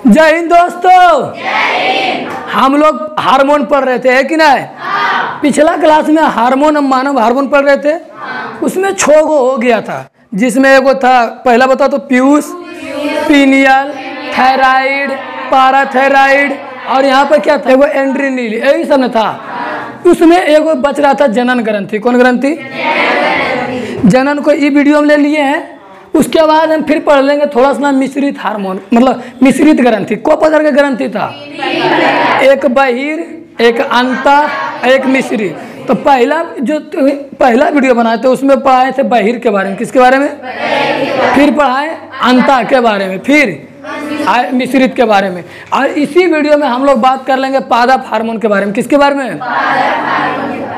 जय हिंद दोस्तों। हम लोग हार्मोन पढ़ रहे थे, है कि नहीं? पिछला क्लास में हार्मोन, हम मानव हार्मोन पढ़ रहे थे। उसमें 6 गो हो गया था, जिसमें एगो था, पहला बताओ तो पीयूष, पीनियल, थायराइड, पाराथायराइड, और यहाँ पर क्या था, एगो एंड्रीनिल, यही सब न था। उसमें एगो बच रहा था जनन ग्रंथि। कौन ग्रंथि? जनन को ई वीडियो में ले लिए हैं। उसके बाद हम फिर पढ़ लेंगे थोड़ा सा मिश्रित हार्मोन, मतलब मिश्रित ग्रंथि। को प्रकार का ग्रंथि था? एक बहिर, एक अंतः, एक मिश्रित। तो पहला वीडियो बनाए थे उसमें पढ़ाए थे बहिर के बारे में। किसके बारे में? फिर पढ़ाए अंतः के बारे में, फिर मिश्रित के बारे में। और इसी वीडियो में हम लोग बात कर लेंगे पादप हार्मोन के बारे में। किसके बारे में?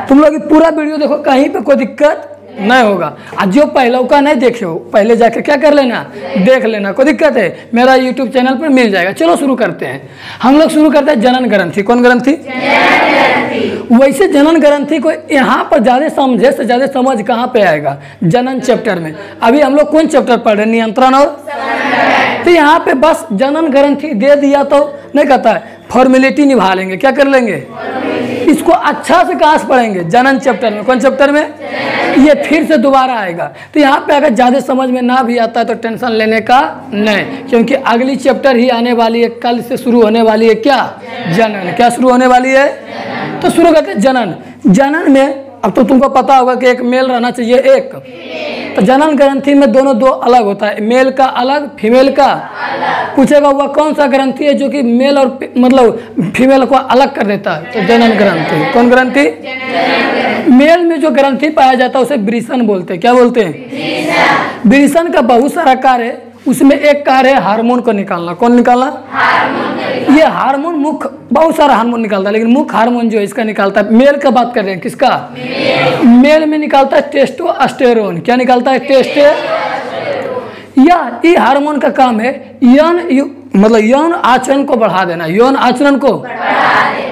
तुम लोग पूरा वीडियो देखो, कहीं पे कोई दिक्कत नहीं होगा। आज जो पहले का नहीं देखे हो, पहले जाकर क्या कर लेना, देख लेना। कोई दिक्कत है? मेरा YouTube चैनल पर मिल जाएगा। चलो शुरू करते हैं। हम लोग शुरू करते हैं जनन ग्रंथि। कौन ग्रंथि? वैसे जनन ग्रंथि को यहाँ पर ज़्यादा समझे से ज़्यादा समझ कहाँ पे आएगा? जनन चैप्टर में। अभी हम लोग कौन चैप्टर पढ़ रहे हैं? नियंत्रण। और तो यहाँ पे बस जनन ग्रंथि दे दिया तो नहीं कहता है, फॉर्मेलिटी निभा लेंगे। क्या कर लेंगे? इसको अच्छा से कहाँ से पढ़ेंगे? जनन चैप्टर में। कौन चैप्टर में? ये फिर से दोबारा आएगा। तो यहाँ पे अगर ज़्यादा समझ में ना भी आता है तो टेंशन लेने का नहीं, क्योंकि अगली चैप्टर ही आने वाली है। कल से शुरू होने वाली है क्या? जनन। क्या शुरू होने वाली है? तो शुरू करते हैं जनन। जनन में अब तो तुमको पता होगा कि एक मेल रहना चाहिए, एक। तो जनन ग्रंथि में दोनों दो अलग होता है, मेल का अलग, फीमेल का अलग। पूछेगा वह कौन सा ग्रंथि है जो कि मेल और मतलब फीमेल को अलग कर देता है? तो जनन ग्रंथि। कौन ग्रंथि? मेल में जो ग्रंथि पाया जाता है उसे वृषण बोलते हैं। क्या बोलते हैं? वृषण का बहुत सारा कार्य है। उसमें एक कार्य है हार्मोन को निकालना। कौन निकालना? हार्मोन। ये हार्मोन मुख्य बहुत सारा हार्मोन निकालता है, लेकिन मुख्य हार्मोन जो है इसका निकालता है, मेल का बात कर रहे हैं। किसका? मेल में निकालता है टेस्टोस्टेरोन। क्या निकालता है? टेस्टोस्टेरोन। ये हार्मोन का काम है मतलब यौन आचरण को बढ़ा देना। यौन आचरण को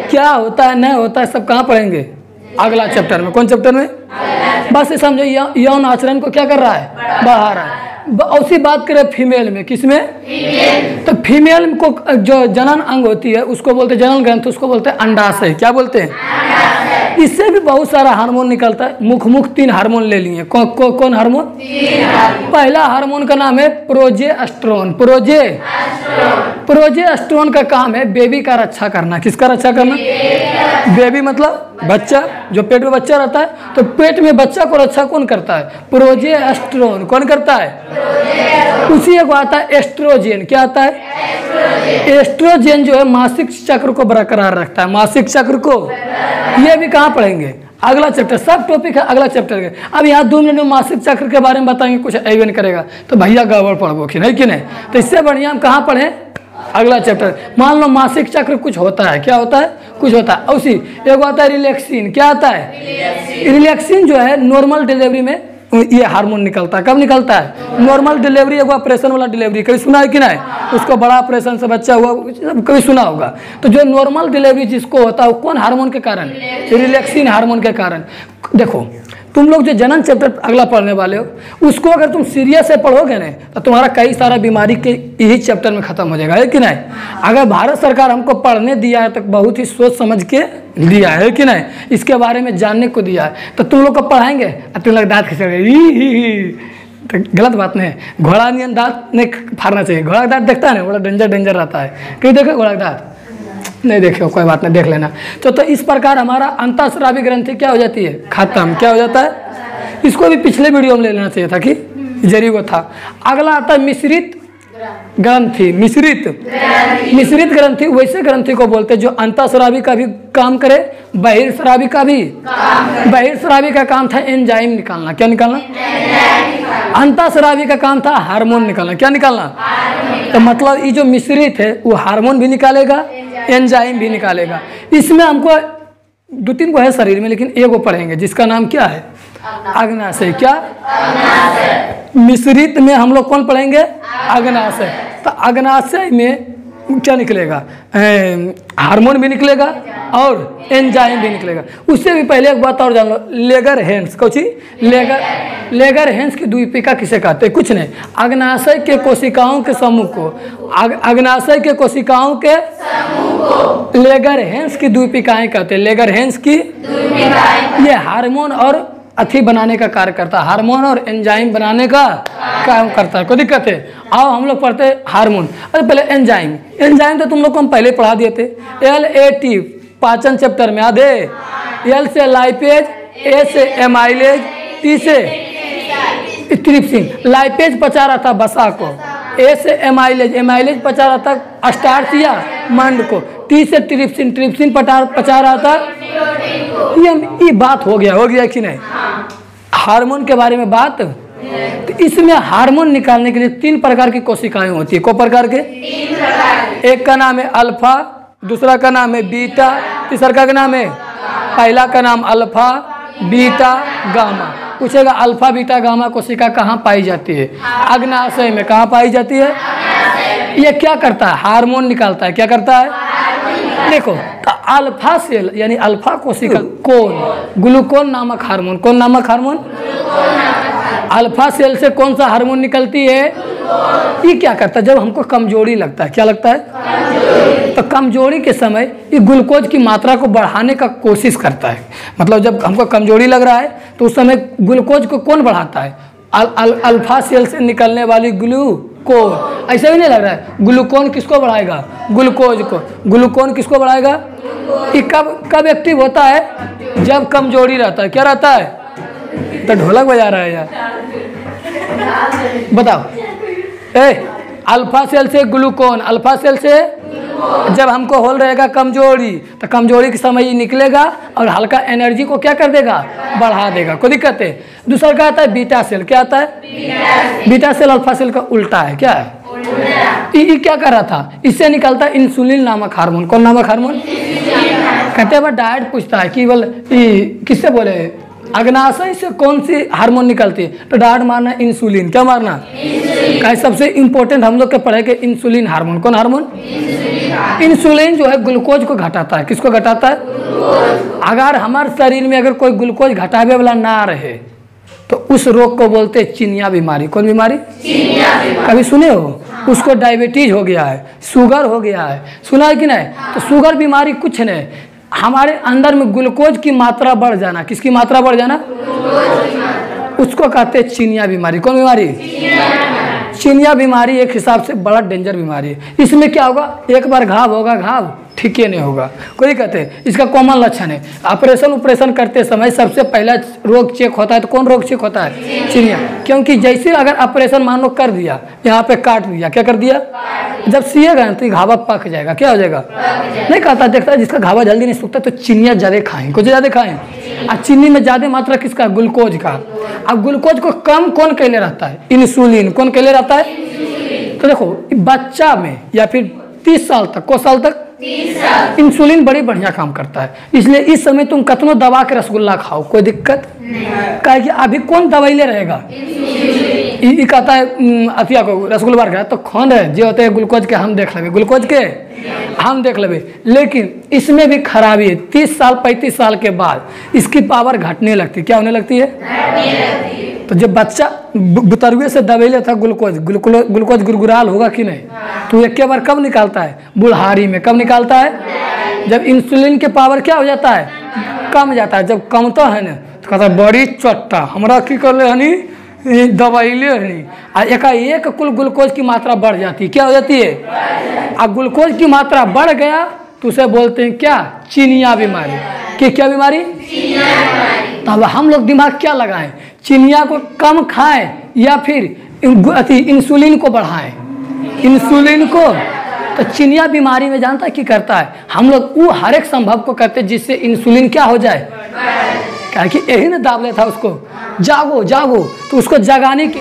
क्या होता है, नहीं होता है, सब कहाँ पढ़ेंगे? अगला चैप्टर में। कौन चैप्टर में? बस ये समझो, यौन आचरण को क्या कर रहा है? बढ़ा रहा है। उसी बात करें फीमेल में। किसमें? तो फीमेल को जो जनन अंग होती है उसको बोलते हैं जनन ग्रंथि, उसको बोलते हैं अंडाशय। क्या बोलते हैं? इससे भी बहुत सारा हार्मोन निकलता है। मुख्य 3 हार्मोन ले लिए। कौन हार्मोन? पहला हार्मोन का नाम है प्रोजेस्टेरोन। प्रोजेस्टेरोन का काम है बेबी का रक्षा करना। किसका रक्षा करना? बेबी मतलब बच्चा, जो पेट में बच्चा रहता है, तो पेट में बच्चा को रक्षा कौन करता है? प्रोजेस्टेरोन। कौन करता है? उसी को आता है एस्ट्रोजन। क्या आता है? एस्ट्रोजन जो है मासिक चक्र को बरकरार रखता है। मासिक चक्र को ये भी कहाँ पढ़ेंगे? अगला चैप्टर। सब टॉपिक है अगला चैप्टर के। अब यहाँ 2 मिनट में मासिक चक्र के बारे में बताएंगे, कुछ एवन करेगा तो भैया गड़बड़ पढ़ो कि नहीं, कि नहीं? तो इससे बढ़िया हम कहाँ पढ़ें? अगला चैप्टर। मान लो मासिक चक्र कुछ होता है। क्या होता है? कुछ होता है। उसी एक आता है रिलैक्सिन। क्या आता है? रिलैक्सिन जो है नॉर्मल डिलीवरी में ये हार्मोन निकलता है। कब निकलता है? नॉर्मल डिलीवरी, एगो ऑपरेशन वाला डिलीवरी। कभी सुना है कि नहीं? उसको बड़ा ऑपरेशन से बच्चा हुआ, कभी सुना होगा। तो जो नॉर्मल डिलीवरी जिसको होता है वो कौन हार्मोन के कारण? रिलैक्सिन हार्मोन के कारण। देखो तुम लोग जो जनन चैप्टर अगला पढ़ने वाले हो, उसको अगर तुम सीरियस से पढ़ोगे ना तो तुम्हारा कई सारा बीमारी के यही चैप्टर में खत्म हो जाएगा, है कि नहीं? अगर भारत सरकार हमको पढ़ने दिया है तो बहुत ही सोच समझ के दिया है कि नहीं? इसके बारे में जानने को दिया है। तो तुम लोग को पढ़ाएंगे और तुम लोग दांत खिंचोगे, तो गलत बात नहीं है। घोड़ा नियन दांत नहीं फाड़ना चाहिए। घोड़ा दांत देखता है ना, बड़ा डेंजर रहता है। कहीं देखो घोड़ा दांत? नहीं देखे, कोई बात नहीं, देख लेना। तो इस प्रकार हमारा अंतःस्रावी ग्रंथि क्या हो जाती है? खत्म। क्या हो जाता है? इसको भी पिछले वीडियो में ले लेना चाहिए था कि जरी वो था। अगला आता है मिश्रित ग्रंथि। मिश्रित ग्रंथि वैसे ग्रंथि को बोलते हैं जो अंतःस्रावी का भी काम करे, बहिर्स्रावी का भी। बहिर्स्रावी का काम था एंजाइम निकालना। क्या निकालना? अंतःस्रावी का काम था हार्मोन निकालना। क्या निकालना? तो मतलब ये जो मिश्रित है वो हार्मोन भी निकालेगा, एंजाइम भी निकालेगा। इसमें हमको 2-3 को है शरीर में, लेकिन एक को पढ़ेंगे जिसका नाम क्या है? अग्नाशय। क्या? मिश्रित में हम लोग कौन पढ़ेंगे? अग्नाशय। तो अग्नाशय में क्या निकलेगा, हार्मोन भी निकलेगा और एंजाइम भी निकलेगा। उससे भी पहले एक बात और जान लो, लेगरहेंस कौची, लेगरहेंस की द्वीपिका किसे कहते हैं? कुछ नहीं, अग्नाशय के कोशिकाओं के समूह को, अग्नाशय के कोशिकाओं के लेगरहेंस की द्वीपिकाएं कहते हैं। लेगरहेंस की ये हार्मोन और अथी बनाने का कार्य करता है, हार्मोन और एंजाइम बनाने का काम करता है। कोई दिक्कत है? आओ हम लोग पढ़ते हैं हार्मोन। अरे पहले एंजाइम, एंजाइम तो तुम लोग को हम पहले पढ़ा दिए थे। LAT पाचन चैप्टर में याद है? L से लाइपेज, A से एमाइलेज, T से ट्रिप्सिन। लाइपेज पचा रहा था वसा को, A से एमाइलेज, एमाइलेज पचा रहा था स्टार्च या मंड को, T से ट्रिप्सिन, ट्रिप्सिन पचा रहा था। ये बात हो गया कि नहीं? हार्मोन के बारे में बात। तो इसमें हार्मोन निकालने के लिए 3 प्रकार की कोशिकाएं होती है। को प्रकार के? 3 प्रकार। एक का नाम है अल्फा, दूसरा का नाम है बीटा, तीसरा का नाम है, पहला का नाम अल्फा बीटा गामा। पूछेगा अल्फा बीटा गामा कोशिका कहाँ पाई जाती है? अग्नाशय में। कहाँ पाई जाती है? ये क्या करता है? हार्मोन निकालता है। क्या करता है? देखो, तो अल्फा सेल यानी अल्फा कोशिका कौन? ग्लूकोन नामक हार्मोन। कौन नामक हार्मोन? अल्फा सेल से कौन सा हार्मोन निकलती है? ये क्या करता है? जब हमको कमजोरी लगता है, क्या लगता है? तो कमजोरी के समय ये ग्लूकोज की मात्रा को बढ़ाने का कोशिश करता है। मतलब जब हमको कमजोरी लग रहा है तो उस समय ग्लूकोज को कौन बढ़ाता है? अल्फा सेल से निकलने वाली ग्लूकोन। ऐसा भी नहीं लग रहा है? ग्लूकोन किसको बढ़ाएगा? ग्लूकोज को। ग्लूकोन किसको बढ़ाएगा? ये कब एक्टिव होता है? जब कमजोरी रहता है। क्या रहता है? तो ढोलक बजा रहा है यार, बताओ। अल्फा सेल से ग्लूकोन, अल्फा सेल से जब हमको हो रहेगा कमजोरी, तो कमजोरी के समय ये निकलेगा और हल्का एनर्जी को क्या कर देगा? बढ़ा देगा। कोई दिक्कत है? दूसरा क्या आता है? Beta cell. क्या आता है? बीटा सेल अल्फा सेल का उल्टा है। क्या है? ये क्या कर रहा था? इससे निकलता है इंसुलिन नामक हार्मोन। कौन नामक हार्मोन? कहते हैं डायरेक्ट पूछता है कि किससे बोले अग्नाशय से कौन सी हार्मोन निकलती है? तो डायरेक्ट मारना इंसुलिन। क्या मारना? क्या सबसे इंपॉर्टेंट हम लोग के पढ़े के इंसुलिन हार्मोन। कौन हार्मोन? इंसुलिन जो है ग्लूकोज को घटाता है। किसको घटाता है? अगर हमारे शरीर में अगर कोई ग्लूकोज घटावे वाला ना रहे तो उस रोग को बोलते हैं चिनिया बीमारी। कौन बीमारी? कभी सुने हो? उसको डायबिटीज हो गया है, शुगर हो गया है, सुना है कि नहीं? तो शुगर बीमारी कुछ नहीं, हमारे अंदर में ग्लूकोज की मात्रा बढ़ जाना। किसकी मात्रा बढ़ जाना? उसको कहते हैं चिनिया बीमारी। कौन बीमारी? चिनिया बीमारी एक हिसाब से बड़ा डेंजर बीमारी है। इसमें क्या होगा? एक बार घाव होगा, घाव ठीक ही नहीं होगा। कोई कहते हैं इसका कॉमन लक्षण है। ऑपरेशन करते समय सबसे पहला रोग चेक होता है तो कौन रोग चेक होता है? चिनिया। क्योंकि जैसे अगर ऑपरेशन मान लो कर दिया, यहाँ पे काट दिया, क्या कर दिया? जब सिएगा तो घावा पक जाएगा। क्या हो जाएगा? नहीं कहता, देखता है जिसका घावा जल्दी नहीं सूखता तो चिनिया ज़्यादा खाएं। कुछ ज़्यादा खाएं। और चीनी में ज़्यादा मात्रा किसका? ग्लूकोज का। अब ग्लूकोज को कम कौन कैले रहता है? इंसुलिन। कौन कैले रहता है? तो देखो बच्चा में या फिर 30 साल तक, को साल तक इंसुलिन बड़ी बढ़िया काम करता है। इसलिए इस समय तुम कतनो दबा के रसगुल्ला खाओ कोई दिक्कत नहीं। कि अभी कौन दवाई ले रहेगा? ये कहता है अथिया को रसगुल्ला बार तो कौन है जो होते हैं ग्लूकोज के हम देख लेंगे, ग्लूकोज के हम देख लेंगे। लेकिन इसमें भी खराबी है, 30 साल 35 साल के बाद इसकी पावर घटने लगती है। क्या होने लगती है? तो जब बच्चा बुतरुए से दबेले था ग्लूकोज गुरगुराल होगा कि नहीं? तो एक बार कब निकालता है? बुढ़ारी में। कब निकालता है? जब इंसुलिन के पावर क्या हो जाता है? कम जाता है। जब कमता है ना तो कहता है बड़ी चट्टा हमरा की कर ले हनी दवाइले हनी। एक कुल ग्लूकोज की मात्रा बढ़ जाती है। क्या हो जाती है? अब ग्लूकोज की मात्रा बढ़ गया तो उसे बोलते हैं क्या? चिनिया बीमारी। कि क्या बीमारी? तो अब हम लोग दिमाग क्या लगाएं? चिनिया को कम खाएं या फिर इंसुलिन को बढ़ाएं? इंसुलिन को। तो चिनिया बीमारी में जानता है क्या करता है? हम लोग वो हर एक संभव को करते हैं जिससे इंसुलिन क्या हो जाए। क्या कि यही ने दाब था उसको, जागो जागो, तो उसको जगाने की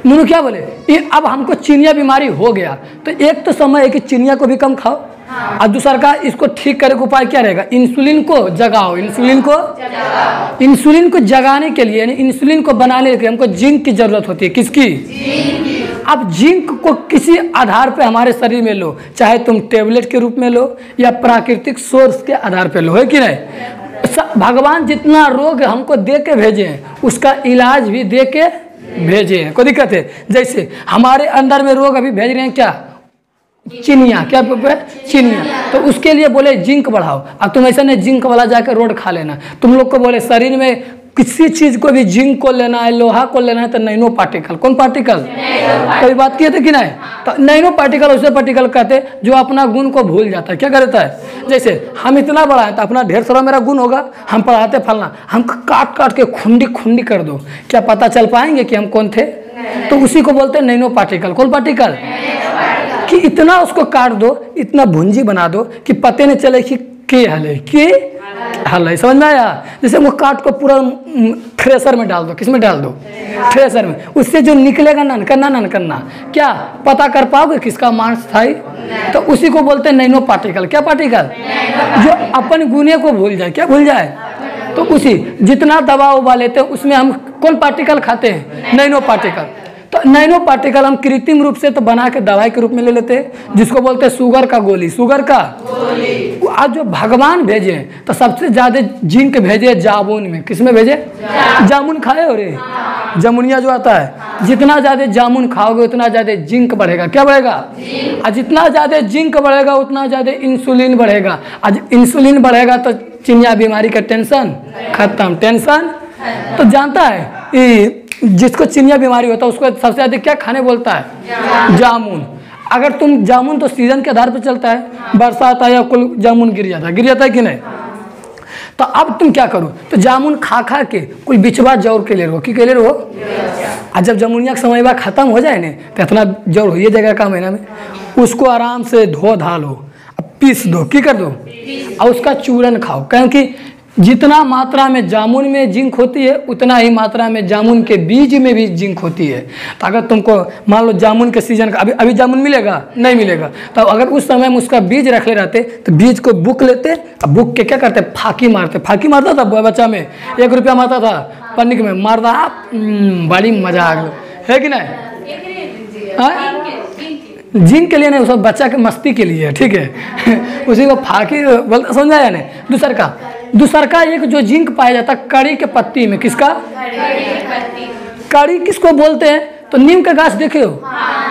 मुनु क्या बोले ये अब हमको चिनिया बीमारी हो गया। तो एक तो समय है कि चिनिया को भी कम खाओ और दूसरा का इसको ठीक करने का उपाय क्या रहेगा? इंसुलिन को जगाओ। इंसुलिन को जगाने के लिए यानी इंसुलिन को बनाने के लिए हमको जिंक की जरूरत होती है। किसकी? अब जिंक को किसी आधार पे हमारे शरीर में लो, चाहे तुम टेबलेट के रूप में लो या प्राकृतिक सोर्स के आधार पे लो, है कि नहीं। भगवान जितना रोग हमको दे के भेजे हैं उसका इलाज भी दे के भेजे हैं, कोई दिक्कत है। जैसे हमारे अंदर में रोग अभी भेज रहे हैं क्या, चिनिया, क्या चिनिया, तो उसके लिए बोले जिंक बढ़ाओ। अब तुम ऐसा नहीं जिंक वाला जाकर रोड खा लेना, तुम लोग को बोले शरीर में किसी चीज को भी जिंक को लेना है, लोहा को लेना है तो नैनो पार्टिकल, कौन पार्टिकल, कभी बात किए थे कि नहीं। तो नैनो पार्टिकल उसे पार्टिकल कहते हैं जो अपना गुण को भूल जाता है। क्या करता है, जैसे हम इतना बड़ा है तो अपना ढेर सारा मेरा गुण होगा, हम पढ़ाते फलना, हम काट काट के खुंडी खुंडी कर दो, क्या पता चल पाएंगे कि हम कौन थे। तो उसी को बोलते हैं नैनो पार्टिकल, कौन पार्टिकल, कि इतना उसको काट दो, इतना भुंजी बना दो कि पते नहीं चले कि हल है, कि हल है, समझ में आया। जैसे वो काट को पूरा थ्रेसर में डाल दो, किस में डाल दो, थ्रेसर में, उससे जो निकलेगा ननकन्ना क्या पता कर पाओगे किसका मांस था। तो उसी को बोलते हैं नैनो पार्टिकल। क्या पार्टिकल, जो अपन गुने को भूल जाए, क्या भूल जाए। तो उसी जितना दवा उबा लेते हैं उसमें हम कौन पार्टिकल खाते हैं, नैनो पार्टिकल। तो नैनो पार्टिकल हम कृत्रिम रूप से तो बना के दवाई के रूप में ले लेते हैं, जिसको बोलते हैं शुगर का गोली, शुगर का गोली। आज जो भगवान भेजे तो सबसे ज्यादा जिंक भेजे जामुन में, किसमें भेजे, जामुन खाए हो रे, जामुनिया जो आता है, जितना ज्यादा जामुन खाओगे उतना ज्यादा जिंक बढ़ेगा। क्या बढ़ेगा, और जितना ज्यादा जिंक बढ़ेगा उतना ज्यादा इंसुलिन बढ़ेगा। आज इंसुलिन बढ़ेगा तो चिनिया बीमारी का टेंशन खत्म, टेंशन। तो जानता है जिसको चिनिया बीमारी होता है उसको सबसे ज्यादा क्या खाने बोलता है, जामुन। अगर तुम जामुन तो सीजन के आधार पर चलता है, बरसात आया कुल जामुन गिर जाता है कि नहीं। तो अब तुम क्या करो, तो जामुन खा खा के कुल बिचवा जौर के ले रहो, कि ले रहो। और जब जामुनिया का समय बाद खत्म हो जाए ना तो इतना जौर हो जाएगा का महीना में, उसको आराम से धो धा लो, पीस दो, की कर दो, और उसका चूरन खाओ। क्योंकि जितना मात्रा में जामुन में जिंक होती है उतना ही मात्रा में जामुन के बीज में भी जिंक होती है। तो अगर तुमको मान लो जामुन के सीजन का अभी जामुन मिलेगा, नहीं मिलेगा, तो अगर उस समय में उसका बीज रखे रहते तो बीज को बुक लेते, बुक के क्या करते, फाकी मारता था बच्चा में, 1 रुपया मारता था पन्नी में मारता, बड़ी मजा आ गया, है कि नहीं। जिंक के लिए नहीं, सब बच्चा के मस्ती के लिए, ठीक है। उसी को फाकी बोलते, समझाया नहीं। दूसर का एक जो जिंक पाया जाता है कड़ी के पत्ती में, किसका, कड़ी किसको बोलते हैं, तो नीम का गाछ देखे हो,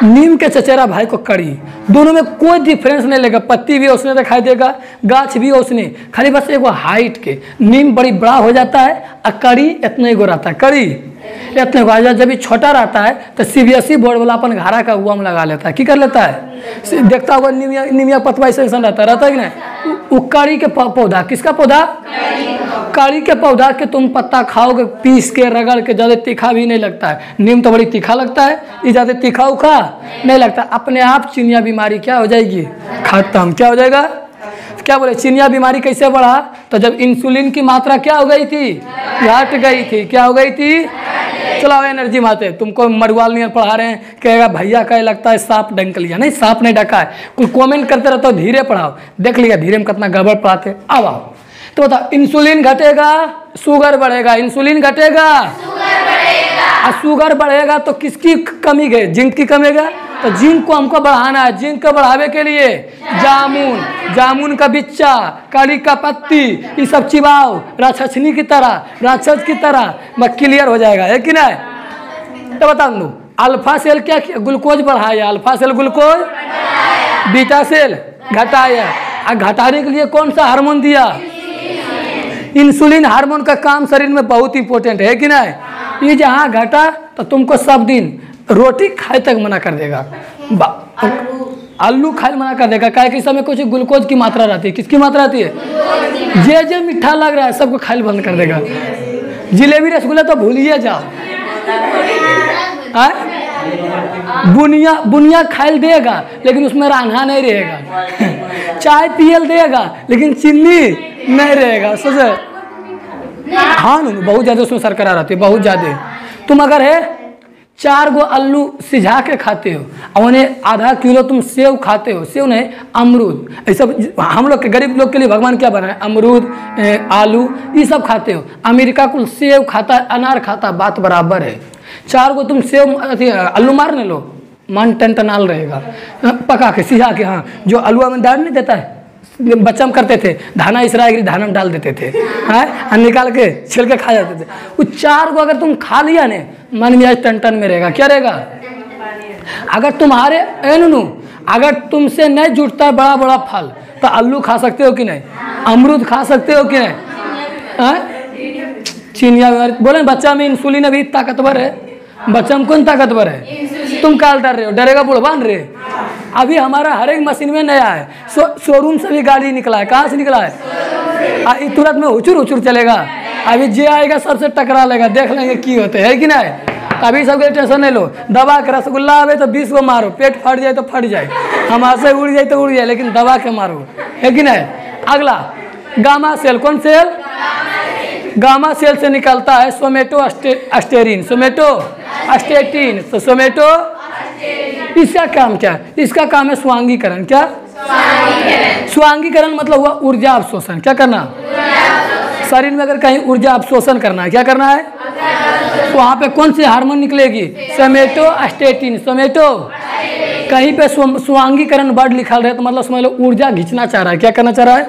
नीम के चचेरा भाई को कड़ी, दोनों में कोई डिफरेंस नहीं लगेगा, पत्ती भी उसने दिखाई देगा, गाछ भी उसने, खाली बस एक हाइट के, नीम बड़ी बड़ा हो जाता है और कड़ी इतने गो रहता है, कड़ी इतने को। जब भी छोटा रहता है तो CBSE बोर्ड वाला अपन घारा का उम लगा लेता है, की कर लेता है, देखता हुआ निमिया पतवा ऐसा रहता है कि नहीं। वो कड़ी के पौधा, किसका पौधा, कड़ी के पौधा के तुम पत्ता खाओगे पीस के रगड़ के, ज़्यादा तीखा भी नहीं लगता है। नीम तो बड़ी तीखा लगता है, ये ज़्यादा तीखा उखा नहीं लगता। अपने आप चिनिया बीमारी क्या हो जाएगी, खत्म। क्या हो जाएगा, क्या बोले, चिनिया बीमारी कैसे बढ़ा, तो जब इंसुलिन की मात्रा क्या हो गई थी, घट गई थी, क्या हो गई थी। चलो एनर्जी माते, तुमको मरुआल नहीं पढ़ा रहे हैं, कहेगा भैया क्या लगता है सांप डंक लिया, नहीं सांप नहीं डका है, कुछ कमेंट करते रहते हो, धीरे पढ़ाओ, देख लिया धीरे में कितना गड़बड़ पढ़ाते। अब आओ तो बताओ, इंसुलिन घटेगा शुगर बढ़ेगा, इंसुलिन घटेगा और शुगर बढ़ेगा तो किसकी कमी गई, जिंक की कमी गई। तो जिंक को हमको बढ़ाना है, जिंक को बढ़ावे के लिए जामुन का बिच्चा, कड़ी का पत्ती, ये सब चिबाओ, राक्षसनी की तरह, राक्षस की तरह, मैं क्लियर हो जाएगा, है कि नहीं। तो बता दूँ, अल्फा सेल क्या ग्लूकोज बढ़ाया, alpha cell glucose, beta cell घटाया, और घटाने के लिए कौन सा हार्मोन दिया, इंसुलिन हार्मोन का काम शरीर में बहुत इंपॉर्टेंट है कि नहीं। ये जहाँ घटा तो तुमको सब दिन रोटी खाए तक मना कर देगा, आलू खाए मना कर देगा, क्या कि समय कुछ ग्लूकोज की मात्रा रहती है, किसकी मात्रा रहती है, जे मीठा लग रहा है सबको खाए बंद कर देगा। जिलेबी रसगुल्ला तो भूलिए जाओ, बुनिया खाइल देगा लेकिन उसमें रान्हा नहीं रहेगा, चाय पियल देगा लेकिन चीनी नहीं रहेगा, सोचे। हाँ बहुत ज़्यादा उसमें शर्करा रहती है, बहुत ज़्यादा। तुम अगर है 4 गो आलू सिझा के खाते हो और उन्हें ½ किलो तुम सेव खाते हो, सेव नहीं अमरूद, ये सब हम लोग के गरीब लोग के लिए भगवान क्या बनाए, अमरूद आलू ये सब खाते हो। अमेरिका कुल सेव खाता है, अनार खाता है, बात बराबर है। 4 गो तुम सेव आलू मार ले लो, मन टनटनाल रहेगा, पका के सिझा के। हाँ, जो अलुआ में डाल नहीं देता है, बच्चा हम करते थे, धाना इसराइल धाना में डाल देते थे, और निकाल के छिल के खा जाते थे। वो 4 को अगर तुम खा लिया ने, मन में आज टन में रहेगा। क्या रहेगा? अगर तुम्हारे अगर तुमसे नहीं जुटता है बड़ा बड़ा फल, तो आलू खा सकते हो कि नहीं? अमरूद खा सकते हो कि नहीं? चिनिया बोले बच्चा में इंसुलिन अभी ताकतवर है, बच्चा में कौन ताकतवर है? तुम काल डर रहे हो, डरेगा बुढ़वान रे। अभी हमारा हर एक मशीन में नया है, शोरूम से भी गाड़ी निकला है। कहाँ से निकला है? तुरंत में हुचुर हुचुर चलेगा। अभी जे आएगा सबसे टकरा लेगा, देख लेंगे की होते है कि नहीं। अभी सबके टेंशन नहीं लो, दबा के रसगुल्ला आवे तो 20 को मारो, पेट फट जाए तो फट जाए, हमारे से उड़ जाए तो उड़ जाए, लेकिन दबा के मारो, है कि नहीं। अगला गामा सेल, कौन सेल? गामा सेल से निकलता है सोमेटो स्टेरिन, सोमेटो स्टेटिन, तो सोमेटो। इसका काम क्या है? इसका काम है स्वांगीकरण। क्या? स्वांगीकरण मतलब हुआ ऊर्जा अवशोषण। क्या करना? शरीर में अगर कहीं ऊर्जा अवशोषण करना है, क्या करना है? तो वहाँ पे कौन सी हार्मोन निकलेगी? Somato statin, somato. कहीं पे स्वांगीकरण वर्ड लिखा रहे तो मतलब समझ लो ऊर्जा घिंचना चाह रहा है। क्या करना चाह रहा है?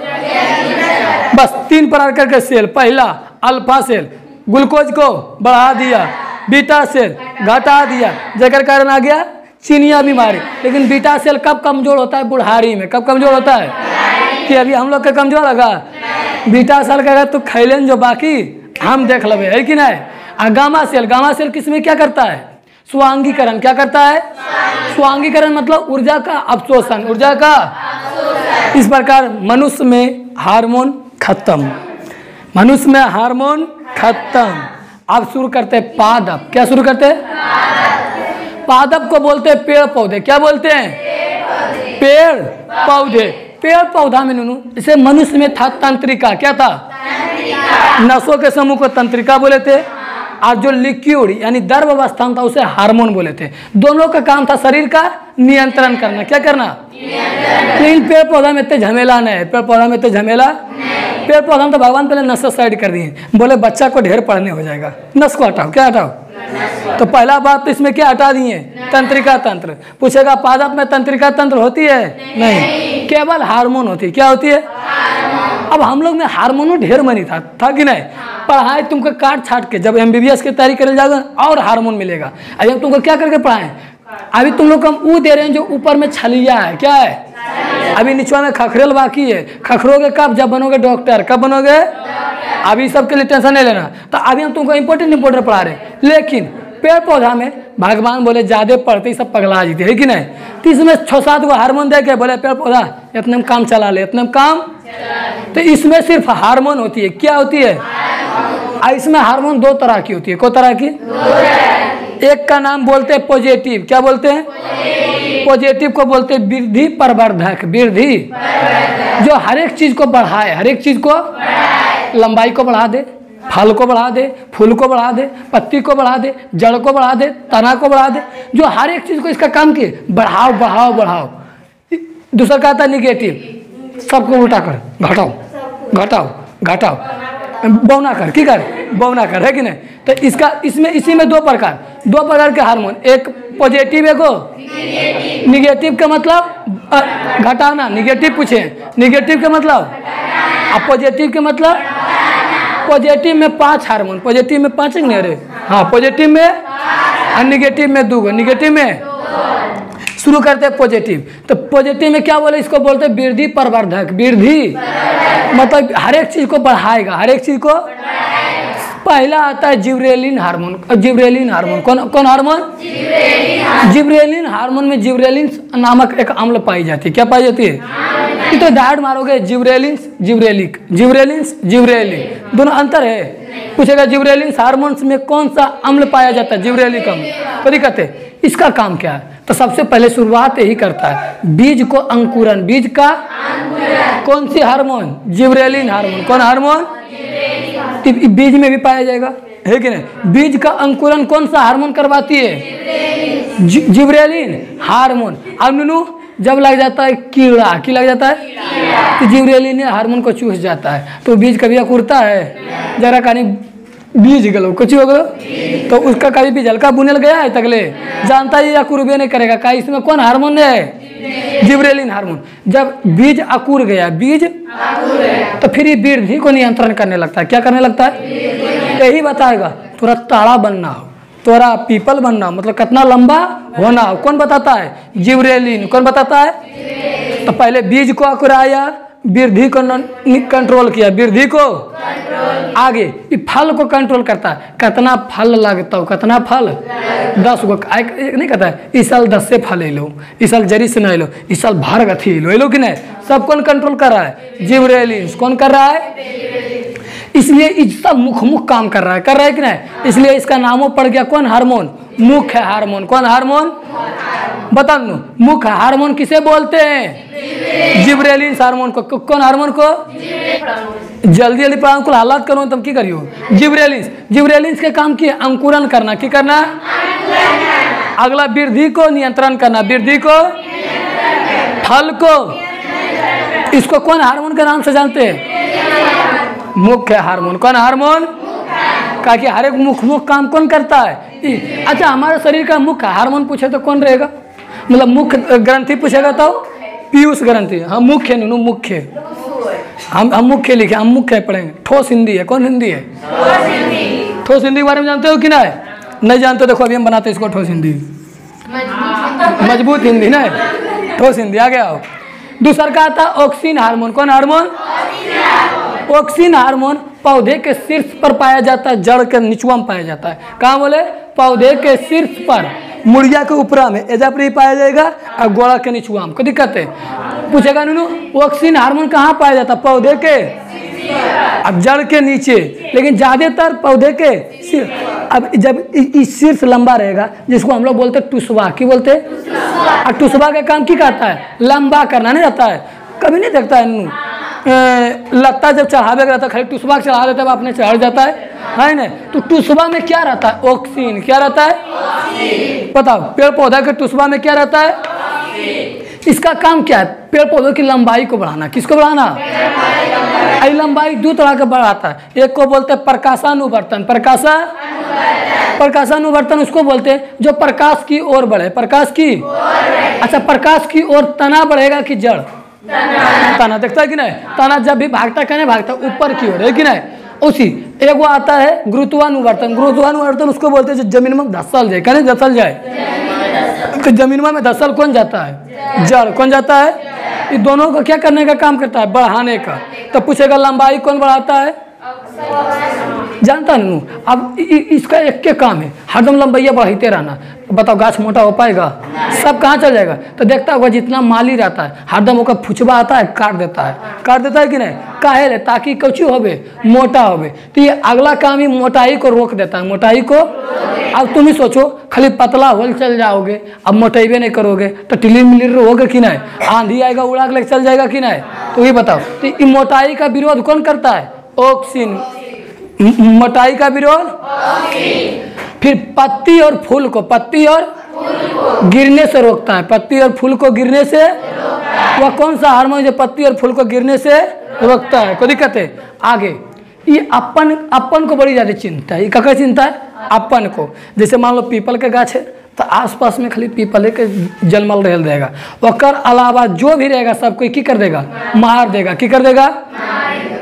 बस 3 प्रकार के सेल। पहला अल्फा सेल, ग्लूकोज को बढ़ा दिया, बीटा सेल घटा दिया, जेकर कारण आ गया चिनिया बीमारी। लेकिन बीटा सेल कब कमजोर होता है? बुढ़ारी में। कब कमजोर होता है? कि अभी हम लोग का कमजोर लगा। बीटा सेल कहेगा तो खैलन जो बाकी हम देख लेंगे, है कि नहीं। गामा सेल, गामा सेल किसमें क्या करता है? स्वांगीकरण। क्या करता है? स्वांगीकरण मतलब ऊर्जा का अवशोषण, ऊर्जा का। इस प्रकार मनुष्य में हार्मोन खत्म, मनुष्य में हार्मोन खत्म। अब शुरू करते हैं पादप। क्या शुरू करते हैं? पादप को बोलते हैं पेड़ पौधे। क्या बोलते हैं? पेड़ पौधे। पेड़ पौधा में नूनू जैसे मनुष्य में था तंत्रिका। क्या था? नसों के समूह को तंत्रिका बोले थे, और जो लिक्विड यानी द्रव अवस्था था उसे हार्मोन बोले थे। दोनों का काम था शरीर का नियंत्रण करना। क्या करना? लेकिन पेड़ पौधा में इतने झमेला नहीं है। पेड़ पौधा में इतने झमेला, पेड़ पौधा में तो भगवान पहले नस साइड कर दिए, बोले बच्चा को ढेर पढ़ने हो जाएगा, नस को हटाओ। क्या हटाओ? तो पहला बात तो इसमें क्या हटा दिए? तंत्रिका तंत्र। पूछेगा पादप में तंत्रिका तंत्र होती है? नहीं, केवल हार्मोन होती है। क्या होती है? अब हम लोग में हार्मोन ढेर मनी था कि नहीं। पढ़ाई तुमको काट छाट के, जब MBBS की तैयारी करने जाओगे और हार्मोन मिलेगा। अभी हम तुमको क्या करके पढ़ाएं? अभी तुम लोग को हम वो दे रहे हैं जो ऊपर में छलिया है। क्या है? अभी निचवा में खखरेल बाकी है। खखरोगे कब? जब बनोगे डॉक्टर। कब बनोगे? अभी सबके लिए टेंशन नहीं लेना। तो अभी हम तुमको इंपोर्टेंट पढ़ा रहे, लेकिन पेड़ पौधा में भगवान बोले ज्यादा पढ़ते ही सब पगला जीते, है कि नहीं। तो इसमें 6-7 को हार्मोन दे के बोले पेड़ पौधा इतने में काम चला ले, इतने में काम। तो इसमें सिर्फ हार्मोन होती है। क्या होती है? इसमें हार्मोन 2 तरह की होती है। को तरह की? एक का नाम बोलते हैं पॉजिटिव। क्या बोलते हैं? पॉजिटिव को बोलते हैं वृद्धि प्रवर्धक। वृद्धि जो हर एक चीज को बढ़ाए, हर एक चीज को, लंबाई को बढ़ा दे, फल को बढ़ा दे, फूल को बढ़ा दे, पत्ती को बढ़ा दे, जड़ को बढ़ा दे, तना को बढ़ा दे, जो हर एक चीज को इसका काम किए बढ़ाओ बढ़ाओ बढ़ाओ। दूसरा क्या आता है? निगेटिव, सबको उल्टा कर, घटाओ घटाओ घटाओ, बौना कर, की कर, बौना कर, है कि नहीं। तो इसका इसमें इसी में 2 प्रकार के हार्मोन, एक पॉजिटिव एक निगेटिव का मतलब घटाना। निगेटिव पूछे, निगेटिव का मतलब, अब पॉजिटिव के मतलब, पॉजिटिव में 5 हार्मोन, पॉजिटिव में 5 नहीं अरे हाँ, पॉजिटिव में और निगेटिव में 2। निगेटिव में शुरू करते हैं पॉजिटिव। तो पॉजिटिव में क्या बोले? इसको बोलते हैं वृद्धि प्रवर्धक। वृद्धि मतलब हर एक चीज को बढ़ाएगा, हर एक चीज को। पहला आता है जिब्रेलिन हार्मोन। जिब्रेलिन हार्मोन कौन हार्मोन? जिब्रेलिन हार्मोन में जिब्रेलिन नामक एक अम्ल पाई जाती है। क्या पाई जाती है? तो डायट मारोगे जिब्रेलिन जिब्रेलिक, जिब्रेलिन जिब्रेलिक, दोनों अंतर है। पूछेगा जिब्रेलिन हार्मोन्स में कौन सा अम्ल पाया जाता है? जिब्रेलिक अम्ल। तो दिक्कत है, इसका काम क्या है? तो सबसे पहले शुरुआत यही करता है, बीज को अंकुरन। बीज का कौन सी हार्मोन? Gibberellin hormone. कौन हार्मोन? बीज में भी पाया जाएगा, है कि नहीं। बीज का अंकुरन कौन सा हार्मोन करवाती है? Gibberellin hormone. अब नूनू जब लग जाता है कीड़ा, की लग जाता है तो जिब्रेलिन हार्मोन को चूस जाता है, तो बीज कभी अंकुरता है? जरा कहानी बीज गलो कुछ हो गलो, तो उसका कभी बीज हल्का बुने गया है तगले जानता ही अकुरबे नहीं करेगा। का इसमें कौन हार्मोन है? Gibberellin hormone. जब बीज अकुर गया, बीज तो फिर ये वृद्धि को नियंत्रण करने लगता है। क्या करने लगता है? यही बताएगा तोरा ताड़ा बनना हो, तोरा पीपल बनना हो, मतलब कितना लंबा होना हो, कौन बताता है? जिब्रेलिन। कौन बताता है? तो पहले बीज को अकुराया, वृद्धि को कंट्रोल किया, वृद्धि को आगे ये फल को कंट्रोल करता है। कितना फल लगता हो, कितना फल 10 गो नहीं कहता है इस साल 10 से फल लो, इस साल जरी से नहीं लो, इस साल भार गथी लो कि नहीं। सब कौन कंट्रोल कर रहा है? जिब्रेलिन। कौन कर रहा है? इसलिए सब मुख काम कर रहा है कि नहीं। इसलिए इसका नामों पड़ गया कौन? हार्मोन। मुख्य हार्मोन। कौन हार्मोन? बता दो। मुख्य हार्मोन किसे बोलते हैं? जिब्रेलिन हार्मोन को। कौन हार्मोन को? जल्दी जल्दी पढ़ा को हालात करो तुम की करियो। जिब्रेलिन के काम की अंकुरन करना, की करना? अगला वृद्धि को नियंत्रण करना, वृद्धि को, फल को। इसको कौन हार्मोन के नाम से जानते हैं? मुख्य हार्मोन। कौन हार्मोन? का कि हर एक मुख काम कौन करता है? अच्छा, हमारे शरीर का मुख्य हार्मोन पूछे तो कौन रहेगा? मतलब मुख्य ग्रंथि पूछेगा तो पीयूष ग्रंथि। हम मुख्य नहीं, मुख्य हम मुख्य लिखे, हम मुख्य पढ़ेंगे। ठोस हिंदी है। कौन हिंदी है? ठोस हिंदी के बारे में जानते हो कि नहीं जानते? देखो अभी हम बनाते हैं इसको ठोस हिंदी, मजबूत हिंदी ना, ठोस हिंदी। आगे आओ। दूसरा का आता है ऑक्सीन हार्मोन। कौन हार्मोन? ऑक्सीन हार्मोन पौधे के शीर्ष पर पाया जाता है, जड़ के निचुआ में पाया जाता है। कहाँ बोले? पौधे के शीर्ष पर, मुड़िया के ऊपरा में एजा पर ही पाया जाएगा और गोड़ा के निचुआ में। कोई दिक्कत है? पूछेगा नूनू ऑक्सीन हार्मोन कहाँ पाया जाता है? पौधे के, अब जड़ के नीचे, लेकिन ज्यादातर पौधे के शीर्ष। अब जब इस शीर्ष लंबा रहेगा, जिसको हम लोग बोलते हैं टुसवा, की बोलते हैं? और टुसवा का काम की करता है? लंबा करना नहीं रहता है। कभी नहीं देखता है नूनू लत्ता जब चढ़ावे रहता है, खाली टुसवा चढ़ा देता है, अपने चढ़ जाता है ना। तो टुसवा में क्या रहता है? ऑक्सीन। क्या रहता है? बताओ। पेड़ पौधा के टुसवा में क्या रहता है? इसका काम क्या है? पेड़ पौधों की लंबाई को बढ़ाना। किसको बढ़ाना? लंबाई दो तरह का बढ़ाता है। एक को बोलते हैं प्रकाशानुवर्तन। प्रकाशानुवर्तन उसको बोलते हैं जो प्रकाश की ओर बढ़े। प्रकाश की, अच्छा, प्रकाश की ओर तना बढ़ेगा कि जड़? तना। देखता है कि नहीं? तना जब भी भागता कहने भागता ऊपर की ओर, है कि नहीं? उसी एक वो आता है गुरुत्वानुवर्तन। गुरुत्वानुवर्तन उसको बोलते हैं जमीन में धसल जाए, कहने धसल जाए। तो जमीन में धसल कौन जाता है? जड़। कौन जाता है? ये दोनों को क्या करने का काम करता है? बढ़ाने का। तो पूछेगा लंबाई कौन बढ़ाता है? जानता नहीं। अब इसका एक के काम है हरदम लंबाइया बढ़ाते रहना। बताओ गाछ मोटा हो पाएगा? सब कहाँ चल जाएगा? तो देखता होगा जितना माली रहता है हरदम होकर फुचबा आता है, काट देता है कि नहीं? काहे ले? ताकि कचू होवे, मोटा होवे। तो ये अगला काम ही मोटाई को रोक देता है, मोटाई को। अब तुम ही सोचो खाली पतला होल चल जाओगे, अब मोटाइबे नहीं करोगे तो टिलिर मिलिर होगा कि नहीं? आंधी आएगा उड़ा के चल जाएगा कि नहीं? तो ये बताओ। तो ये मोटाई का विरोध कौन करता है? ऑक्सीन। मोटाई का विरोध। फिर पत्ती और फूल को गिरने से रोकता है। पत्ती और फूल को गिरने से, वह कौन सा हार्मोन जो पत्ती और फूल को गिरने से रोकता है? कोई दिक्कत है? आगे ये अपन को बड़ी ज्यादा चिंता है। ये क्या चिंता है? अपन को। जैसे मान लो पीपल के गाछ है तो आसपास में खाली पीपल के जलमल रहल देगा, और अलावा जो भी रहेगा सबको की कर देगा? मार देगा। की कर देगा?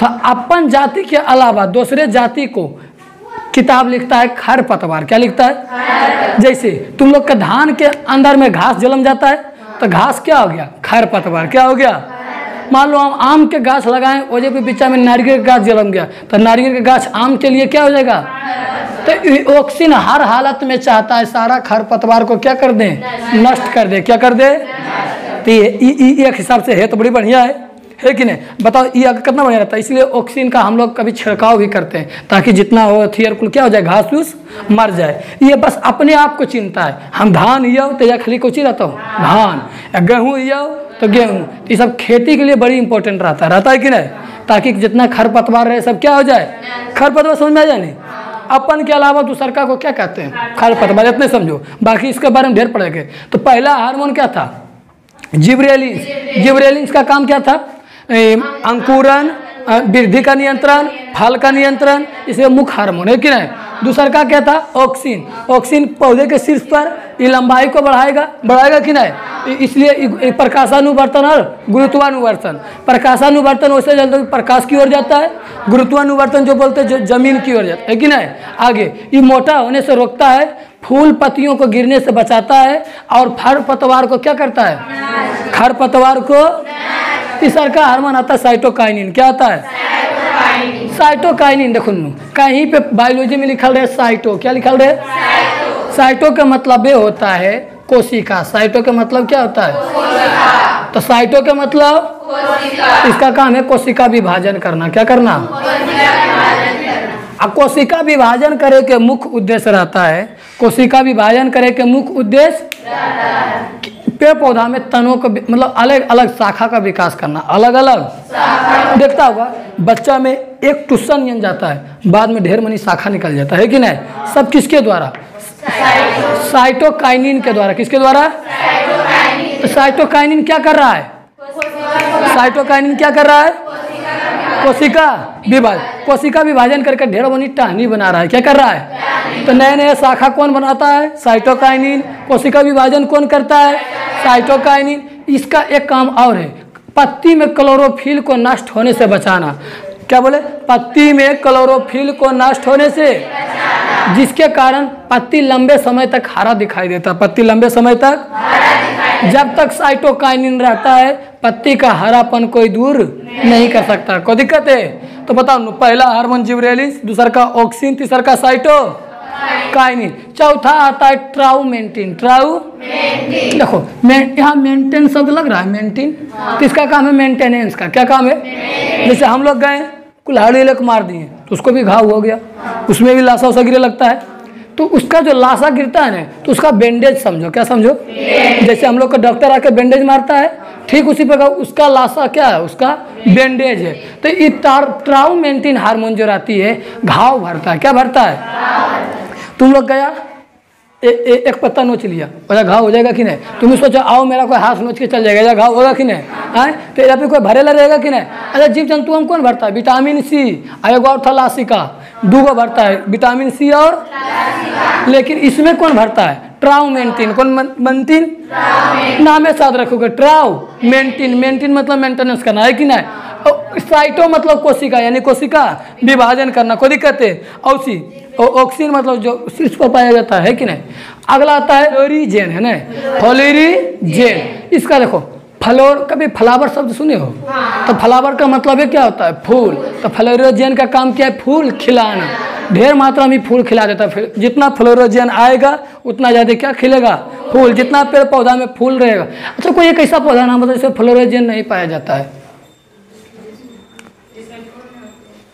तो अपन जाति के अलावा दूसरे जाति को किताब लिखता है खरपतवार। क्या लिखता है? जैसे तुम लोग का धान के अंदर में घास जलम जाता है तो घास क्या हो गया? खरपतवार। क्या हो गया? मान लो हम आम के गाछ लगाएं, वजह पे बीच में नारियल का गाछ जलम गया तो नारियल का गाछ आम के लिए क्या हो जाएगा? तो ऑक्सीजन हर हालत में चाहता है सारा खरपतवार को क्या कर दे? नष्ट कर दे। क्या कर दे? तो ये एक हिसाब से है तो बड़ी बढ़िया है कि नहीं? बताओ ये कितना बढ़िया रहता है। इसलिए ऑक्सीजन का हम लोग कभी छिड़काव भी करते हैं ताकि जितना हो थियर कुल क्या हो जाए? घास फूस मर जाए। ये बस अपने आप को चिंता है। हम धान यो तो या खाली कुछ ही रहता हूँ धान, या गेहूँ यो तो गेहूँ। ये सब खेती के लिए बड़ी इंपॉर्टेंट रहता है कि नहीं? ताकि जितना खरपतवार रहे सब क्या हो जाए? खरपतवार समझ में आ जाए नहीं? अपन के अलावा दूसर का को क्या कहते हैं? खरपतवार। इतने समझो, बाकी इसके बारे में ढेर पड़ेगा। तो पहला हार्मोन क्या था? जिब्रेलिन। जिब्रेलिन का काम क्या था? अंकुरन, वृद्धि का नियंत्रण, फल का नियंत्रण, इसलिए मुख्य हार्मोन है कि नहीं। दूसरा का क्या था, ऑक्सिन। ऑक्सिन पौधे के शीर्ष पर ये लंबाई को बढ़ाएगा कि नहीं, इसलिए प्रकाशानुवर्तन और गुरुत्वानुवर्तन। प्रकाशानुवर्तन वैसे चलता है प्रकाश की ओर जाता है, गुरुत्वानुवर्तन जो बोलते हैं जो जमीन की ओर जाता है कि नहीं। आगे ये मोटा होने से रोकता है, फूल पत्तियों को गिरने से बचाता है, और खरपतवार को क्या करता है, खरपतवार को। तीसरा का हार्मोन आता है साइटोकाइनिन। क्या आता है, साइटोकाइनिन। देखो कहीं पे बायोलॉजी में लिखल रहे साइटो, क्या लिखल रहे, साइटो का मतलब ये होता है कोशिका। साइटो का मतलब क्या होता है, तो साइटो का मतलब इसका काम है कोशिका विभाजन करना। क्या करना, कोशिका विभाजन करे के मुख्य उद्देश्य रहता है, कोशिका विभाजन करे के मुख्य उद्देश्य पेड़ पौधा में तनों को मतलब अलग अलग शाखा का विकास करना, अलग अलग देखता होगा बच्चा में एक टुस्सन जन जाता है, बाद में ढेर मनी शाखा निकल जाता है कि नहीं। सब किसके द्वारा, साइटोकाइनिन के द्वारा। किसके द्वारा, तो साइटोकाइनिन क्या कर रहा है, साइटोकाइनिन क्या कर रहा है, कोशिका विभाजन करके ढेर मनी टहनी बना रहा है। क्या कर रहा है, तो नए नए शाखा कौन बनाता है, साइटोकाइनिन। कोशिका विभाजन कौन करता है, साइटोकाइनिन। इसका एक काम और है, पत्ती में क्लोरोफिल को नष्ट होने से बचाना। क्या बोले, पत्ती में क्लोरोफिल को नष्ट होने से, जिसके कारण पत्ती लंबे समय तक हरा दिखाई देता। पत्ती लंबे समय तक, जब तक साइटोकाइनिन रहता है पत्ती का हरापन कोई दूर नहीं कर सकता। कोई दिक्कत है तो बताओ, पहला हार्मोन जिबरेलिन, दूसरा का ऑक्सिन, तीसरा का साइटोकाइनिन, चौथा आता है ट्राउमेंटिन। देखो यहाँ मेंटेन शब्द लग रहा है, मेंटेन, तो इसका काम है मेंटेनेंस का। क्या काम है, जैसे हम लोग गए कुल्हाड़ी लेकर मार दिए तो उसको भी घाव हो गया, उसमें भी लाशा उसा गिरे लगता है, तो उसका जो लाशा गिरता है ना तो उसका बैंडेज समझो। क्या समझो, जैसे हम लोग का डॉक्टर आके बैंडेज मारता है, ठीक उसी प्रकार उसका लाशा क्या है, उसका बैंडेज है। तो ये ट्राउमेंटिन हार्मोन जो रहती है घाव भरता है। क्या भरता है, तुम लोग गया एक पत्ता नोच लिया, वैसा घाव हो जाएगा कि नहीं। तुम सोचो आओ मेरा कोई हाथ नोच के चल जाएगा, या घाव होगा कि नहीं, है तो यहाँ पे कोई भरेला रहेगा कि नहीं। अच्छा जीव जंतु हम कौन भरता है, विटामिन सी, एगो और था लासिका, दूगो भरता है विटामिन सी और, लेकिन इसमें कौन भरता है, ट्राउमेंटिन। कौन मेंटिन, नाम है साथ रखोगे, ट्राउमेंटिन। मेंटिन मतलब मेंटेनेंस करना है कि नहीं। साइटो मतलब कोशिका, यानी कोशिका विभाजन करना। कोई दिक्कत है। ऑक्सीजन मतलब जो शीर्ष पर पाया जाता है कि नहीं। अगला आता है फ्लोरीजेन, है ना, फ्लोरीजेन। इसका देखो फ्लोर, कभी फ्लावर शब्द सुने हो, तो फ्लावर का मतलब है क्या होता है, फूल। तो फ्लोरीजेन का काम क्या है, फूल खिलाना। ढेर मात्रा में फूल खिला देता है, फिर जितना फ्लोरीजेन आएगा उतना ज़्यादा क्या खिलेगा, फूल। जितना पेड़ पौधा में फूल रहेगा। अच्छा कोई एक ऐसा पौधा नाम बताओ जिसमें फ्लोरीजेन नहीं पाया जाता है,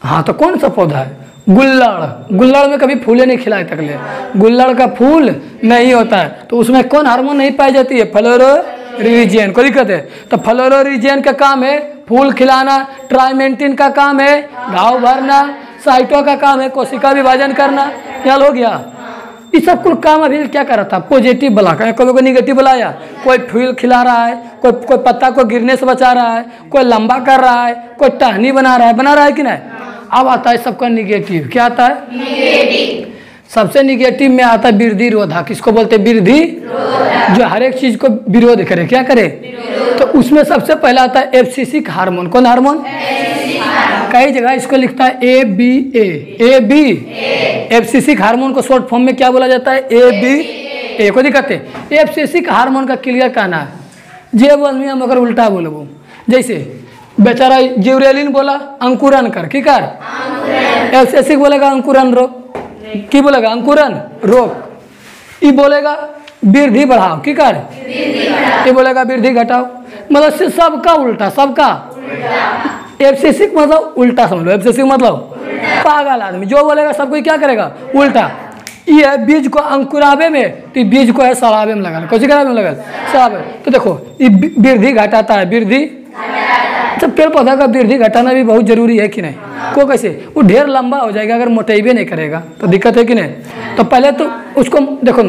हाँ तो कौन सा पौधा है, गुल्लड़। गुल्लड़ में कभी फूले नहीं खिलाए तकले, गुल्लड़ का फूल नहीं होता है, तो उसमें कौन हार्मोन नहीं पाई जाती है, फ्लोरीजेन। कोई दिक्कत है, तो फ्लोरीजेन का काम है फूल खिलाना, ट्राइमेंटिन का काम है घाव भरना, साइटो का काम है कोशिका विभाजन करना। ख्याल हो गया। ये सब कुल काम अभी क्या कर रहा था, पॉजिटिव बला, कोई निगेटिव बुलाया, कोई फूल खिला रहा है, कोई पत्ता को गिरने से बचा रहा है, कोई लंबा कर रहा है, कोई टहनी बना रहा है कि नहीं। अब आता है सबका निगेटिव। क्या आता है, निगेटिव। सबसे निगेटिव में आता है वृद्धि रोधा। किसको बोलते हैं, वृद्धि, जो हर एक चीज को विरोध करे। क्या करे, तो उसमें सबसे पहला आता है एब्सिसिक हार्मोन। कौन हार्मोन, कई जगह इसको लिखता है AB। एब्सिसिक हार्मोन को शॉर्ट फॉर्म में क्या बोला जाता है, AB। को दिक्कत है, एब्सिसिक हार्मोन का क्लियर कहना है, जे बोलनी हम अगर उल्टा बोलबो, जैसे बेचारा जिब्रेलिन बोला अंकुरन कर, की कर, एब्सिसिक बोलेगा अंकुरन रोक, की बोलेगा अंकुरन रोक। ये बोलेगा वृद्धि बढ़ाओ, की कर, ये बोलेगा वृद्धि घटाओ। मतलब सबका उल्टा, सबका एब्सिसिक मतलब उल्टा समझ लो। एब्सिसिक मतलब पागल आदमी, जो बोलेगा सबको क्या करेगा, उल्टा। ये बीज को अंकुरावे में, तो बीज को है सड़ावे में लगा, कौन सी में लगा, सड़ावे। तो देखो ये वृद्धि घटाता है, वृद्धि। तो पेड़ पौधा का वृद्धि घटाना भी बहुत जरूरी है कि नहीं। को कैसे, वो ढेर लंबा हो जाएगा अगर मोटेबे नहीं करेगा तो दिक्कत है कि नहीं। तो पहले तो उसको देखो,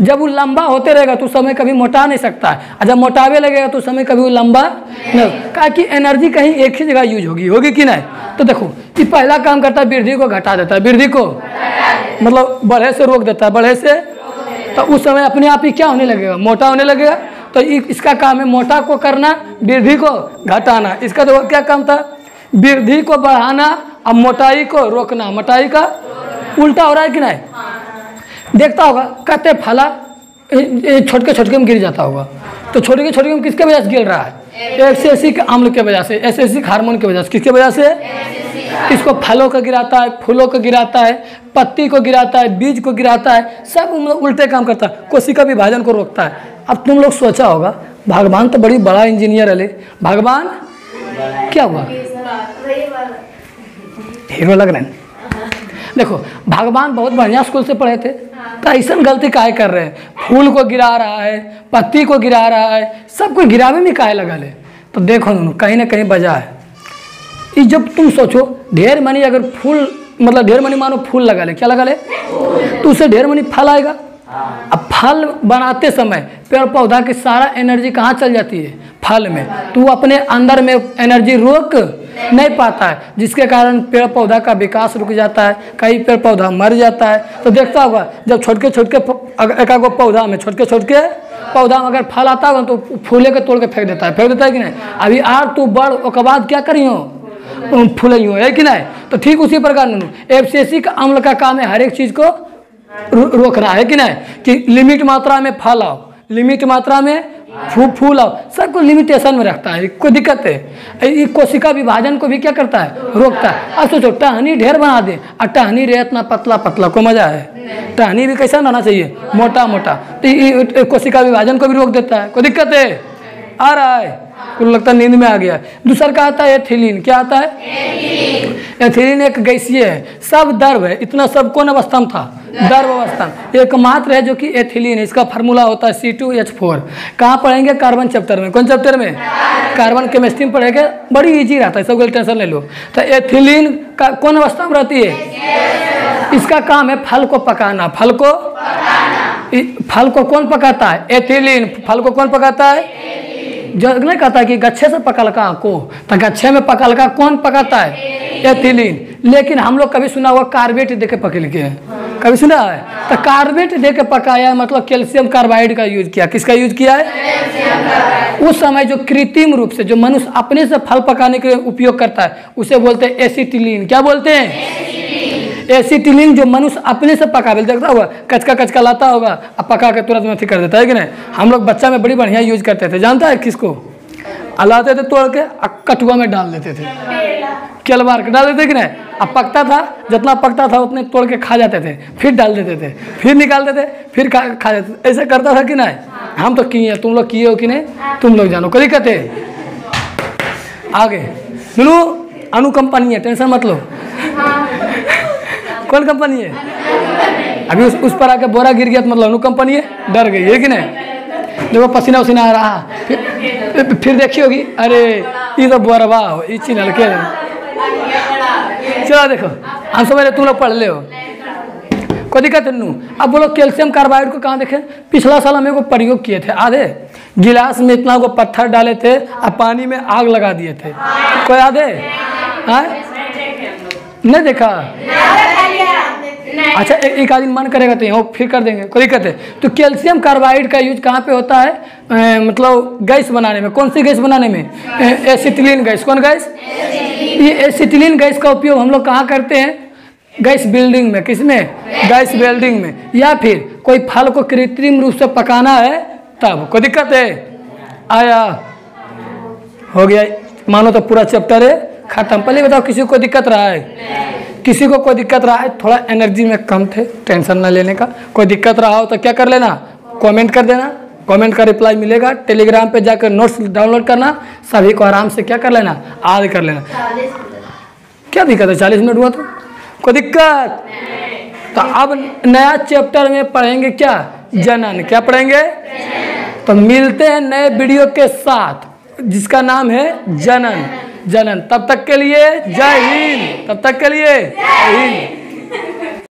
जब वो लंबा होते रहेगा तो समय कभी मोटा नहीं सकता है, और जब मोटावे लगेगा तो समय कभी वो लंबा नहीं, कहा कि एनर्जी कहीं एक ही जगह यूज होगी कि नहीं। तो देखो कि पहला काम करता है वृद्धि को घटा देता है, वृद्धि को मतलब बढ़े से रोक देता है, बढ़े से, तो उस समय अपने आप ही क्या होने लगेगा, मोटा होने लगेगा। तो इसका काम है मोटा को करना, वृद्धि को घटाना। इसका तो क्या काम था, वृद्धि को बढ़ाना और मोटाई को रोकना। मोटाई का उल्टा हो रहा है कि नहीं, देखता होगा कहते फला छोटके छोटके में गिर जाता होगा, तो छोटे छोटके में किसके वजह से गिर रहा है, एसिटिक अम्ल के वजह से, एसिटिक हार्मोन की वजह से। किसके वजह से, इसको फलों को गिराता है, फूलों को गिराता है, पत्ती को गिराता है, बीज को गिराता है, सब उल्टे काम करता है, कोशिका विभाजन को रोकता है। अब तुम लोग सोचा होगा भगवान तो बड़ी बड़ा इंजीनियर है, भगवान क्या हुआ, हीरो लग रहे हैं। देखो भगवान बहुत बढ़िया स्कूल से पढ़े थे, तो ऐसा गलती काहे कर रहे हैं, फूल को गिरा रहा है, पत्ती को गिरा रहा है, सब कुछ गिरावे में काहे लगा ले। तो देखो कहीं ना कहीं वजह है। ये जब तुम सोचो ढेर मनी अगर फूल मतलब ढेर मनी मानो फूल लगा ले, क्या लगा ले, तो उससे ढेर मनी फल आएगा। अब फल बनाते समय पेड़ पौधा की सारा एनर्जी कहाँ चल जाती है, फल में, तो अपने अंदर में एनर्जी रोक नहीं पाता है, जिसके कारण पेड़ पौधा का विकास रुक जाता है, कई पेड़ पौधा मर जाता है। तो देखता होगा जब छोटे छोटे एक पौधा में छोटे छोटे पौधा में अगर फल आता होगा तो फूले के तोड़ के फेंक देता है कि नहीं। अभी आर तू बढ़ उसके बाद क्या करी हो, फूल हो है कि नहीं। तो ठीक उसी प्रकार एसिटिक अम्ल का काम है हर एक चीज़ को रोकना है कि नहीं, कि लिमिट मात्रा में फल आओ, लिमिट मात्रा में फूल आओ, सबको लिमिटेशन में रखता है, कोई दिक्कत है। ये कोशिका विभाजन को भी क्या करता है, रोकता है। अब सोचो टहनी ढेर बना दे और टहनी रहे इतना पतला पतला, को मजा है, टहनी भी कैसा रहना चाहिए, मोटा मोटा, तो ये कोशिका विभाजन को भी रोक देता है, कोई दिक्कत है। आ रहा है, कुल लगता है नींद में आ गया। दूसरा का आता है एथिलीन, क्या आता है, एथिलीन एक गैसीय है, सब द्रव है, इतना सब कौन अवस्था में था, द्रव अवस्था में एकमात्र है जो कि एथिलीन है। इसका फार्मूला होता है C2H4। कहाँ पढ़ेंगे, कार्बन चैप्टर में। कौन चैप्टर में, कार्बन केमिस्ट्री में पढ़ेंगे, बड़ी इजी रहता है, सब टेंशन ले लो। तो एथिलीन का कौन अवस्था में रहती है, इसका काम है फल को पकाना, फल को कौन पकाता है, एथिलीन। फल को कौन पकाता है, जो नहीं कहता कि गच्छे से पकलका को, तो गच्छे में पकलका कौन पकाता है, एथिलीन। लेकिन हम लोग कभी सुना हुआ कार्बेट दे के पकल के, कभी सुना है, तो कार्बेट दे के पकाया मतलब कैल्शियम कार्बाइड का यूज किया। किसका यूज किया है, उस समय जो कृत्रिम रूप से जो मनुष्य अपने से फल पकाने के लिए उपयोग करता है उसे बोलते हैं एसिटिलीन। क्या बोलते हैं, एसिटिलीन, जो मनुष्य अपने से पका देखता होगा, कचका लाता होगा अब पका के तुरंत में कर देता है कि नहीं। हम लोग बच्चा में बड़ी बढ़िया यूज करते थे, जानता है किसको, लाते थे तोड़ के कटुआ में डाल देते थे, केलवार के डाल देते कि नहीं। अब पकता था, जितना पकता था उतने तोड़ के खा जाते थे, फिर डाल देते थे, फिर निकाल देते, फिर खा देते, ऐसे करता था कि नहीं। हम तो किए, तुम लोग किए हो कि नहीं, तुम लोग जानो, कोई दिक्कत है। आगे सुनो, अनु कंपनी है, टेंशन मत लो। कौन कंपनी है, अभी उस पर आके बोरा गिर गया तो मतलब अनु कंपनी है, डर गई है कि नहीं। देखो पसीना उसीना आ रहा, फिर देखी होगी, अरे ये तो बोरवा हो, ये चीज हल्के। चलो देखो हम समझ रहे, तुम लोग पढ़ ले हो, कोई दिक्कत नहीं। अब बोलो कैल्शियम कार्बाइड को कहाँ देखे, पिछला साल हमें को प्रयोग किए थे, आधे गिलास में इतना को पत्थर डाले थे और पानी में आग लगा दिए थे, कोई याद है, नहीं देखा। अच्छा एक आदमी मन करेगा तो फिर कर देंगे, कोई दिक्कत है। तो कैल्शियम कार्बाइड का यूज कहाँ पे होता है, मतलब गैस बनाने में। कौन सी गैस बनाने में, एसिटिलीन गैस। कौन गैस, ये एसिटिलीन गैस का उपयोग हम लोग कहाँ करते हैं, गैस बिल्डिंग में। किसमें, गैस बिल्डिंग में, या फिर कोई फल को कृत्रिम रूप से पकाना है तब। कोई दिक्कत है, आया हो गया, मानो तो पूरा चैप्टर है खत्म। पहले बताओ किसी को कोई दिक्कत रहा है, किसी को कोई दिक्कत रहा है, थोड़ा एनर्जी में कम थे, टेंशन ना लेने का। कोई दिक्कत रहा हो तो क्या कर लेना, कमेंट कर देना, कमेंट का रिप्लाई मिलेगा। टेलीग्राम पे जाकर नोट्स डाउनलोड करना, सभी को आराम से क्या कर लेना, आगे कर लेना। क्या दिक्कत है, 40 मिनट हुआ तो कोई दिक्कत। तो अब नया चैप्टर में पढ़ेंगे क्या, जनन। क्या पढ़ेंगे, तो मिलते हैं नए वीडियो के साथ जिसका नाम है जनन। तब तक के लिए जय हिंद, तब तक के लिए जय हिंद।